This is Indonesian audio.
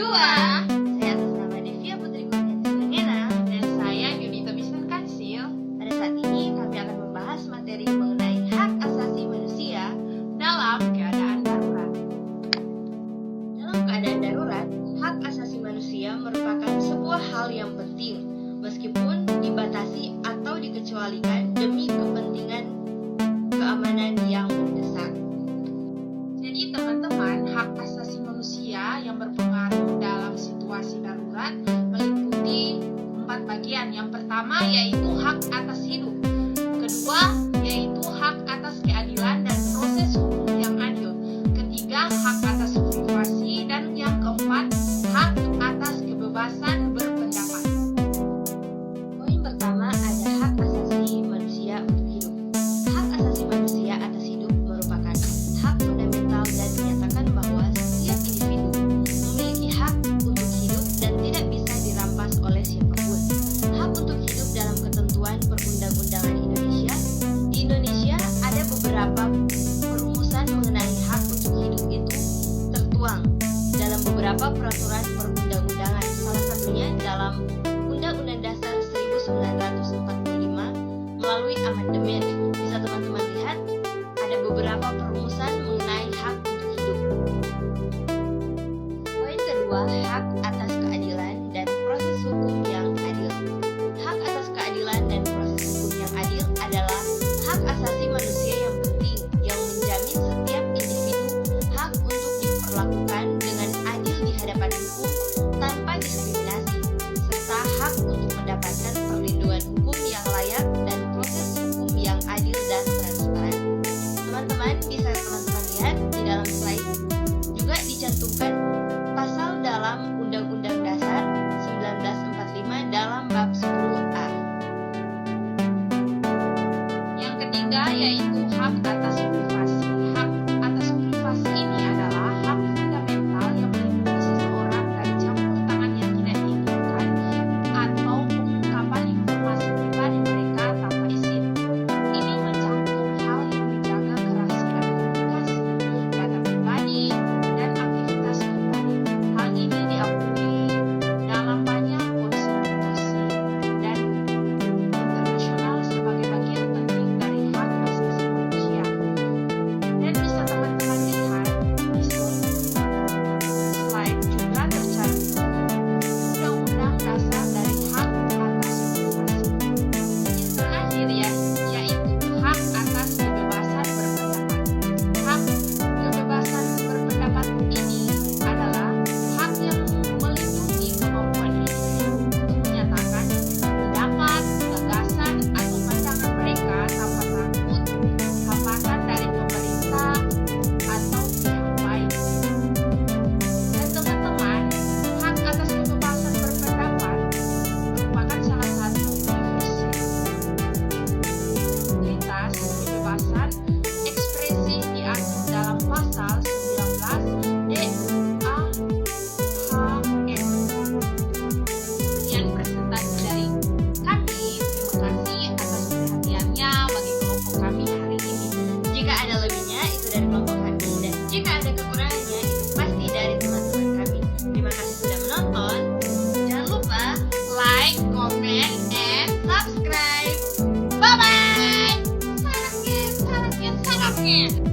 Dua. Saya atas nama Devia Putri Kurniati Sulengena. Dan saya Yunita Bisman Kansil. Pada saat ini kami akan membahas materi mengenai hak asasi manusia Dalam keadaan darurat. Dalam keadaan darurat, hak asasi manusia merupakan sebuah hal yang penting, meskipun dibatasi atau dikecualikan demi kepentingan keamanan yang mendesak. Jadi teman-teman, hak asasi manusia yang berpengaruh dalam situasi darurat meliputi 4 bagian. Yang pertama yaitu hak atas hidup. Kedua yaitu hak atas keadilan dan proses hukum yang adil. Ketiga, hak atas privasi. Dan yang keempat, hak atas kebebasan berpendapat. Poin pertama ada hak asasi manusia untuk hidup. Hak asasi manusia atas hidup merupakan hak fundamental dan menyatakan bahwa setiap individu memiliki hak untuk hidup dan tidak bisa dirampas oleh siapapun. Hak untuk hidup dalam ketentuan perundang-undangan Indonesia. Di Indonesia ada beberapa perumusan mengenai hak untuk hidup itu tertuang dalam beberapa peraturan perundang-undangan. Salah satunya dalam Undang-Undang Dasar 1945 melalui amandemen. Bisa teman-teman lihat ada beberapa perumusan mengenai hak untuk hidup. Poin kedua, hak atas keadilan dan proses hukum yang adil. Hak atas keadilan dan proses hukum yang adil adalah hak asasi manusia yang penting yang menjamin setiap individu hak untuk diperlakukan dengan adil di hadapan hukum tanpa diskriminasi, serta hak untuk mendapatkan perlindungan hukum yang layak dan proses hukum yang adil dan transparan. Teman-teman bisa teman-teman lihat di dalam slide juga dicantumkan pasal dalam Undang-Undang Dasar 1945 dalam bab 10A. Yang ketiga yaitu hak atas privasi. Hak atas privasi ini adalah hak fundamental yang melindungi seseorang dari campur tangan yang tidak diinginkan atau pengungkapan informasi pribadi mereka tanpa izin. Ini mencakup hal yang menjaga kerahasiaan komunikasi, data pribadi, dan aktivitas pribadi. Hal ini diakui dalam banyak konstitusi dan internasional sebagai bagian penting dari hak asasi manusia. Dan bisa teman-teman lihat di slide juga tercantum Undang-Undang Dasar dari hak atas privasi. Yang terakhir yaitu hak atas kebebasan berpendapat. Hak kebebasan berpendapat ini adalah hak yang melindungi kemampuan individu untuk menyatakan pendapat, gagasan, atau pandangan mereka tanpa takut hambatan dari pemerintah atau pihak lain. Dan teman-teman, hak atas kebebasan berpendapat merupakan salah satu prioritas kebebasan ekspresi diatur dalam pasal 19 DUAHM. Sekian presentasi dari kami. Terima kasih atas perhatiannya bagi kelompok kami hari ini. Jika ada lebihnya itu dari kelompok kami, dan jika ada kekurangannya itu pasti dari teman-teman kami. Terima kasih sudah menonton. Jangan lupa Like, comment, and subscribe. Bye bye. sarangnya.